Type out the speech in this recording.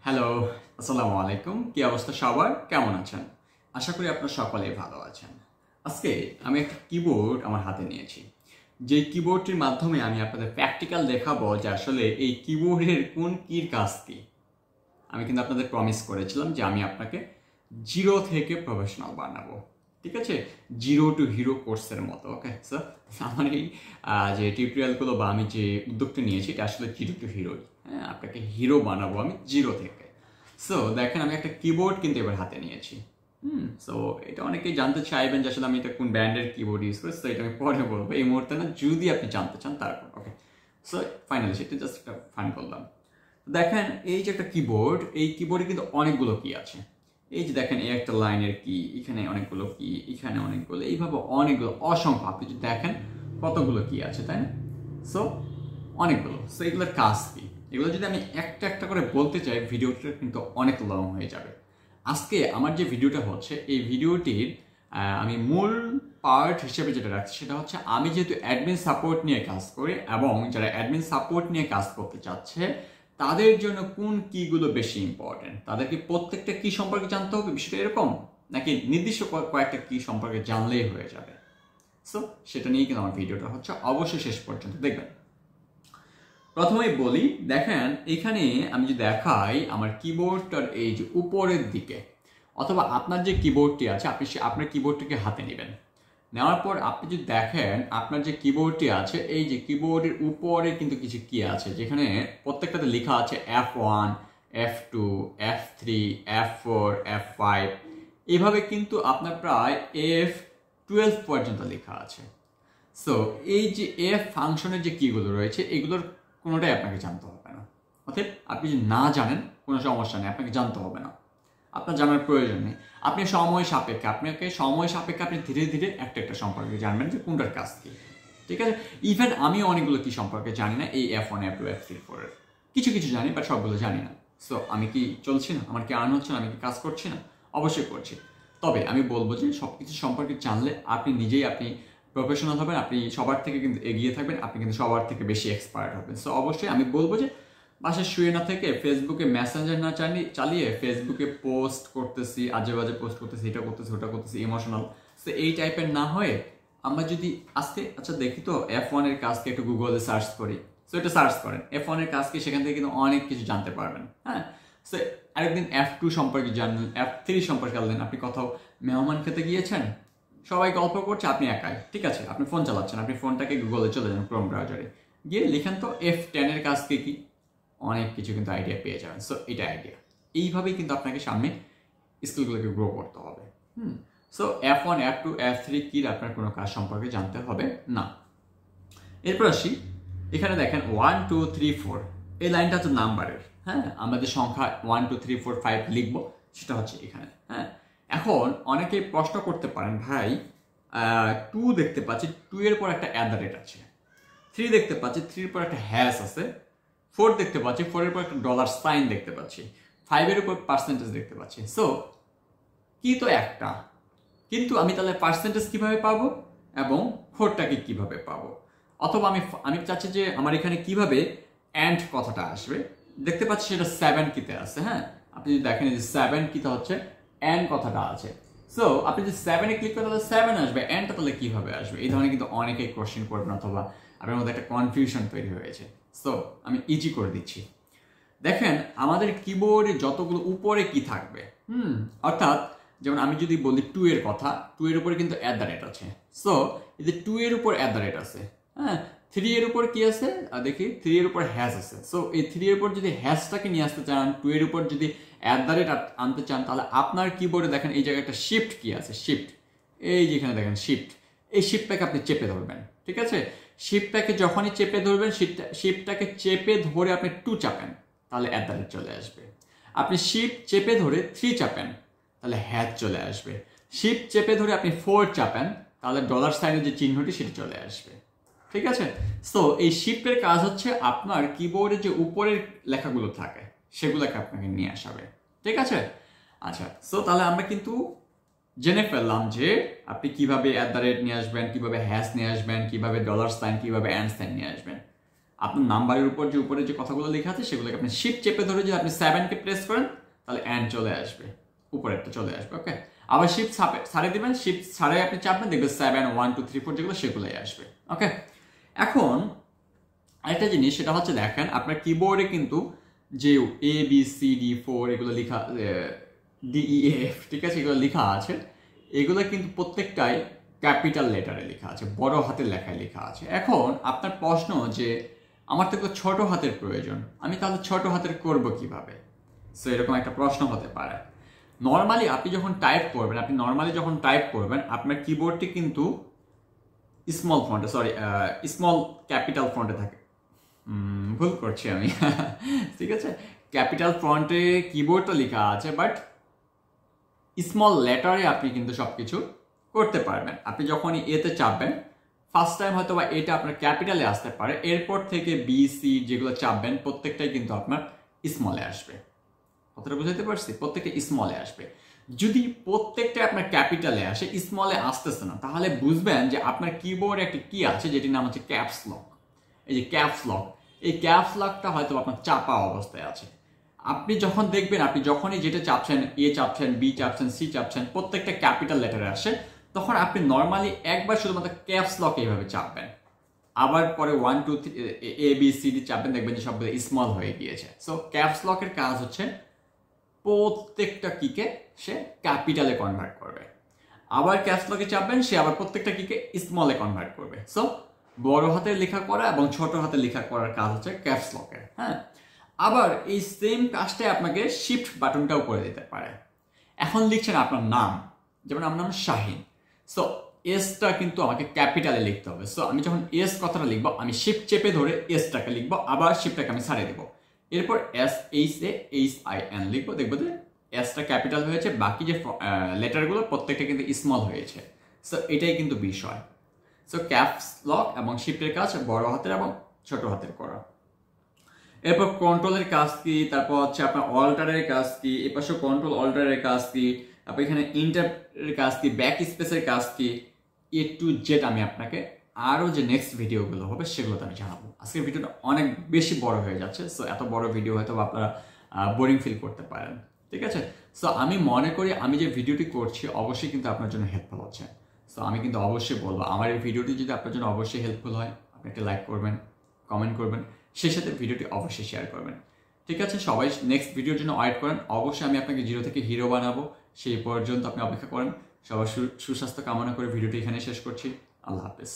Hello, আসসালামু আলাইকুম। কি অবস্থা সবার? কেমন আছেন? আশা করি আপনারা সকলেই ভালো আছেন। আজকে আমি একটা কিবোর্ড আমার হাতে নিয়েছি। যে কিবোর্ডটির মাধ্যমে আমি আপনাদের প্র্যাকটিক্যাল দেখাবো যে আসলে এই কিবোর্ডের কোন কির কাজ কি। আমি কিন্তু আপনাদের প্রমিস করেছিলাম যে আমি আপনাকে জিরো থেকে প্রফেশনাল বানাবো। ঠিক আছে, জিরো টু হিরো কোর্সের মতো। ওকে, সো আমার এই যে টিউটোরিয়ালগুলো বা আমি যে উদ্যোগটা নিয়েছি এটা আসলে জিরো টু হিরোই। হ্যাঁ, আপনাকে হিরো বানাবো আমি জিরো থেকে। সো দেখেন, আমি একটা কিবোর্ড কিন্তু এবার হাতে নিয়েছি। সো এটা অনেকেই জানতে চাইবেন যে আসলে আমি এটা কোন ব্র্যান্ডের কিবোর্ড ইউজ করি। সো এটা আমি পরে বলবো, এই মুহূর্তে না, যদি আপনি জানতে চান তারপর। ওকে, সো ফাইনালি সেটা জাস্ট একটা ফান করলাম। দেখেন, এই যে একটা কিবোর্ড, এই কিবোর্ডে কিন্তু অনেকগুলো কি আছে। এই যে দেখেন, এই একটা লাইনের কি, এখানে অনেকগুলো কি, এখানে অনেকগুলো, এইভাবে অনেকগুলো, অসংখ্য। আপনি যদি দেখেন কতগুলো কি আছে, তাই না? সো অনেকগুলো। সো এগুলোর কাজ কি, এগুলো যদি আমি একটা একটা করে বলতে চাই ভিডিওটা কিন্তু অনেক লং হয়ে যাবে। আজকে আমার যে ভিডিওটা হচ্ছে, এই ভিডিওটির আমি মূল পার্ট হিসেবে যেটা রাখছি সেটা হচ্ছে, আমি যেহেতু অ্যাডমিন সাপোর্ট নিয়ে কাজ করি এবং যারা অ্যাডমিন সাপোর্ট নিয়ে কাজ করতে চাচ্ছে তাদের জন্য কোন কিগুলো বেশি ইম্পর্টেন্ট, তাদেরকে প্রত্যেকটা কি সম্পর্কে জানতে হবে, বিষয়টা এরকম, নাকি নির্দিষ্ট কয়েকটা কি সম্পর্কে জানলেই হয়ে যাবে। সো সেটা নিয়ে কিন্তু আমার ভিডিওটা হচ্ছে, অবশ্যই শেষ পর্যন্ত দেখবেন। প্রথমেই বলি, দেখেন এখানে আমি যদি দেখাই আমার কিবোর্ডটার এই যে উপরের দিকে, অথবা আপনার যে কিবোর্ডটি আছে আপনি আপনার কিবোর্ডটিকে হাতে নেবেন। নেওয়ার পর আপনি যদি দেখেন আপনার যে কিবোর্ডটি আছে, এই যে কিবোর্ডের উপরে কিন্তু কিছু কি আছে, যেখানে প্রত্যেকটাতে লেখা আছে F1, F2, F3, F4, F5, এভাবে কিন্তু আপনার প্রায় F12 পর্যন্ত লেখা আছে। সো এই যে F ফাংশনের যে কিগুলো রয়েছে এগুলোর কোনোটাই আপনাকে জানতে হবে না। অর্থাৎ আপনি যদি না জানেন কোনো সমস্যা নেই, আপনাকে জানতে হবে না, আপনার জানার প্রয়োজন নেই। আপনি সময় সাপেক্ষে আপনি ধীরে ধীরে একটা একটা সম্পর্কে জানবেন যে কোনটার কাজ কি। ঠিক আছে, ইভেন আমি অনেকগুলো কি সম্পর্কে জানি না, এই F1, F2, F3, F4 এর কিছু কিছু জানি, বাট সবগুলো জানি না। সো আমি কি চলছি না, আমার কি আর্ন হচ্ছে না, আমি কি কাজ করছি না? অবশ্যই করছি। তবে আমি বলবো যে সব কিছু সম্পর্কে জানলে আপনি নিজেই প্রফেশনাল হবেন, আপনি সবার থেকে কিন্তু এগিয়ে থাকবেন, আপনি কিন্তু সবার থেকে বেশি এক্সপার্ট হবেন। সো অবশ্যই আমি বলবো যে বাসায় শুয়ে না থেকে ফেসবুকে মেসেঞ্জার না চালিয়ে ফেসবুকে পোস্ট করতেছি, আজে বাজে পোস্ট করতেছি, এটা করতেছি ওটা করতেছি, ইমোশনাল, সো এই টাইপের না হয়ে আমরা যদি আজকে আচ্ছা দেখি তো F1 এর কাজকে একটু গুগলে সার্চ করি। সো এটা সার্চ করেন F1 এর কাজকে, সেখান থেকে কিন্তু অনেক কিছু জানতে পারবেন। হ্যাঁ, সো আরেকদিন F2 সম্পর্কে জানলেন, F3 সম্পর্কে জানলেন, আপনি কোথাও মেহমান খেতে গিয়েছেন, সবাই গল্প করছে, আপনি একাই, ঠিক আছে, আপনি ফোন চালাচ্ছেন, আপনি ফোনটাকে গুগলে চলে যান, ক্রোম ব্রাউজারে গিয়ে লিখেন তো F10 এর কাজকে কি, অনেক কিছু কিন্তু আইডিয়া পেয়ে যাবেন। সো এটা আইডিয়া, এইভাবেই কিন্তু আপনাকে সামনে স্কিলগুলোকে গ্রো করতে হবে। সো F1, F2, F3 কি আপনার কোনো কাজ সম্পর্কে জানতে হবে না। এরপর আসি, এখানে দেখেন 1 2 3 4, এই লাইনটা হচ্ছে নাম্বারের। হ্যাঁ, আমরা যে সংখ্যা 1 2 3 4 5 লিখবো সেটা হচ্ছে এখানে। হ্যাঁ, এখন অনেকেই প্রশ্ন করতে পারেন, ভাই 2 দেখতে পাচ্ছি, 2 এর পর একটা @ আছে, 3 দেখতে পাচ্ছি, 3 এর পর একটা হ্যাশ আছে, 4 দেখতে পাচ্ছি, 4 এর পর একটা $সাইন দেখতে পাচ্ছি, 5 এর উপর পার্সেন্টেজ দেখতে পাচ্ছি। সো কি তো একটা, কিন্তু আমি তাহলে পার্সেন্টেজ কিভাবে পাবো এবং 4টাকে কিভাবে পাবো, অথবা আমি চাচ্ছি যে আমার এখানে কিভাবে অ্যান্ড কথাটা আসবে। দেখতে পাচ্ছি সেটা 7 কিতে আছে। হ্যাঁ, আপনি যদি দেখেন যে 7 কিতে হচ্ছে অ্যান্ড কথাটা আছে। সো আপনি যদি 7 এ ক্লিক করেন তাহলে 7 আসবে, অ্যান্ডটা তাহলে কিভাবে আসবে, এই ধরনের কিন্তু অনেকেই কোশ্চেন করবেন, অথবা আপনার মধ্যে একটা কনফিউশন তৈরি হয়েছে। সো আমি ইজি করে দিচ্ছি। দেখেন আমাদের কিবোর্ডে যতগুলো উপরে কি থাকবে, অর্থাৎ যেমন আমি যদি বলি 2 এর কথা, 2 এর উপরে কিন্তু @ আছে। সো এই যে 2 এর উপর @ আছে, হ্যাঁ, 3 এর উপর কি আছে দেখি, 3 এর উপর হ্যাশ আছে। সো এই 3 এর উপর যদি হ্যাশটাকে নিয়ে আসতে চান, 2 এর উপর যদি @ আনতে চান, তাহলে আপনার কিবোর্ডে দেখেন এই জায়গায় একটা শিফট কি আছে, শিফট, এই যেখানে দেখেন শিফট, এই শিফটটাকে আপনি চেপে ধরবেন। ঠিক আছে, শিফটটাকে যখনই চেপে ধরবেন, শিফটটাকে চেপে ধরে আপনি 2 চাপেন, তাহলে @ চলে আসবে। আপনি শিফট চেপে ধরে 3 চাপেন, তাহলে হ্যাশ চলে আসবে। শিফট চেপে ধরে আপনি 4 চাপেন, তাহলে $সাইনের যে চিহ্নটি সেটা চলে আসবে। ঠিক আছে, সো এই শিফটের কাজ হচ্ছে আপনার কিবোর্ডে যে উপরের লেখাগুলো থাকে সেগুলোকে আপনাকে নিয়ে আসাবে। ঠিক আছে, আচ্ছা, সো তাহলে আমরা কিন্তু জেনে ফেললাম যে আপনি কিভাবে @ নিয়ে আসবেন, কিভাবে হ্যাশ নিয়ে আসবেন, কিভাবে $সাইন, কিভাবে অ্যান্ড সাইন নিয়ে আসবেন। আপনার নাম্বারের উপর যে উপরে যে কথাগুলো লেখা আছে সেগুলোকে আপনি শিফট চেপে ধরে যদি আপনি 7কে প্রেস করেন তাহলে এন্ড চলে আসবে, উপরেরটা চলে আসবে। ওকে, আবার শিফট ছাড়ে দিবেন, শিফট ছাড়ে আপনি চাপবেন, দেখবেন 7 1 2 3 4 যেগুলো সেগুলোই আসবে। ওকে, এখন আরেকটা জিনিস সেটা হচ্ছে দেখেন আপনার কিবোর্ডে কিন্তু যে ABCD4 এগুলো লেখা, DEF, ঠিক আছে, এগুলো লেখা আছে, এগুলো কিন্তু প্রত্যেকটাই ক্যাপিটাল লেটারে লেখা আছে, বড় হাতের লেখায় লেখা আছে। এখন আপনার প্রশ্ন যে আমার তো ছোট হাতের প্রয়োজন, আমি তাহলে ছোট হাতের করব কিভাবে? সো এরকম একটা প্রশ্ন হতে পারে। নর্মালি আপনি যখন টাইপ করবেন আপনার কিবোর্ডটি কিন্তু স্মল ফন্টে, স্মল ক্যাপিটাল ফন্টে থাকে, ভুল করছি আমি ঠিক আছে, ক্যাপিটাল ফন্টে কিবোর্ডটা লেখা আছে, বাট স্মল লেটারে আপনি কিন্তু সবকিছু করতে পারবেন। আপনি যখনই এতে চাপবেন, ফার্স্ট টাইম হয়তো বা এটা আপনার ক্যাপিটালে আসতে পারে, এরপর থেকে BC যেগুলো চাপবেন প্রত্যেকটাই কিন্তু আপনার স্মলে আসবে। কথাটা বুঝাতে পারছি? প্রত্যেকটা স্মলে আসবে। যদি প্রত্যেকটা আপনার ক্যাপিটালে আসে, স্মলে আসতেছে না, তাহলে বুঝবেন যে আপনার কিবোর্ডে একটি কি আছে যেটির নাম হচ্ছে ক্যাপস লক। এই যে ক্যাপস লক, এই ক্যাপস লকটা হয়তো আপনার চাপা অবস্থায় আছে। আপনি যখন দেখবেন, আপনি যখনই যেটা চাপছেন, A চাপছেন, B চাপছেন, C চাপছেন, প্রত্যেকটা ক্যাপিটাল লেটারে আসে, তখন আপনি নর্মালি একবার শুধুমাত্র ক্যাপস লক এইভাবে চাপবেন, আবার পরে 1 2 3 ABCD চাপবেন, দেখবেন যে সবগুলো স্মল হয়ে গিয়েছে। সো ক্যাপস লকের কাজ হচ্ছে প্রত্যেকটা কিকে সে ক্যাপিটালে কনভার্ট করবে, আবার ক্যাপস লকে চাপবেন, সে আবার প্রত্যেকটা কিকে স্মলে কনভার্ট করবে। সো বড় হাতের লেখা করা এবং ছোট হাতের লেখা করার কাজ হচ্ছে ক্যাপস লকের। হ্যাঁ, আবার এই সেম কাজটাই আপনাকে শিফট বাটনটাও করে দিতে পারে। এখন লিখছেন আপনার নাম, যেমন আমার নাম শাহিন, সো এসটা কিন্তু আমাকে ক্যাপিটালে লিখতে হবে। সো আমি যখন এস কথাটা লিখবো, আমি শিফট চেপে ধরে এসটাকে লিখবো, আবার শিফটটাকে আমি ছাড়িয়ে দেবো, এরপর SHAHIN লিখবো, দেখবো যে এসটা ক্যাপিটাল হয়েছে, বাকি যে লেটারগুলো প্রত্যেকটা কিন্তু স্মল হয়েছে। সো এটাই কিন্তু বিষয়। সো ক্যাপস লক এবং শিফটের কাজ বড় হাতের এবং ছোট হাতের করা। এরপর কন্ট্রোলের কাজ কি, তারপর হচ্ছে আপনার অল্টারের কাজ কি, এপাশে কন্ট্রোল অল্টারের কাজ কি, তারপর এখানে ইন্টারের কাজ কি, ব্যাক স্পেসের কাজ কি, A to Z আমি আপনাকে আরও যে নেক্সট ভিডিওগুলো হবে সেগুলোতে আমি জানাবো। আজকের ভিডিওটা অনেক বেশি বড় হয়ে যাচ্ছে, সো এত বড় ভিডিও হয়তো আপনারা বোরিং ফিল করতে পারেন, ঠিক আছে। সো আমি মনে করি আমি যে ভিডিওটি করছি অবশ্যই কিন্তু আপনার জন্য হেল্পফুল হচ্ছে। সো আমি কিন্তু অবশ্যই বলবো আমার এই ভিডিওটি যদি আপনার জন্য অবশ্যই হেল্পফুল হয়, আপনি একটা লাইক করবেন, কমেন্ট করবেন, সেই সাথে ভিডিওটি অবশ্যই শেয়ার করবেন, ঠিক আছে। সবাই নেক্সট ভিডিওর জন্য ওয়েট করেন, অবশ্যই আমি আপনাকে জিরো থেকে হিরো বানাবো, সেই পর্যন্ত আপনি অপেক্ষা করেন। সবার সুস্বাস্থ্য কামনা করে ভিডিওটি এখানে শেষ করছি। আল্লাহ হাফেজ।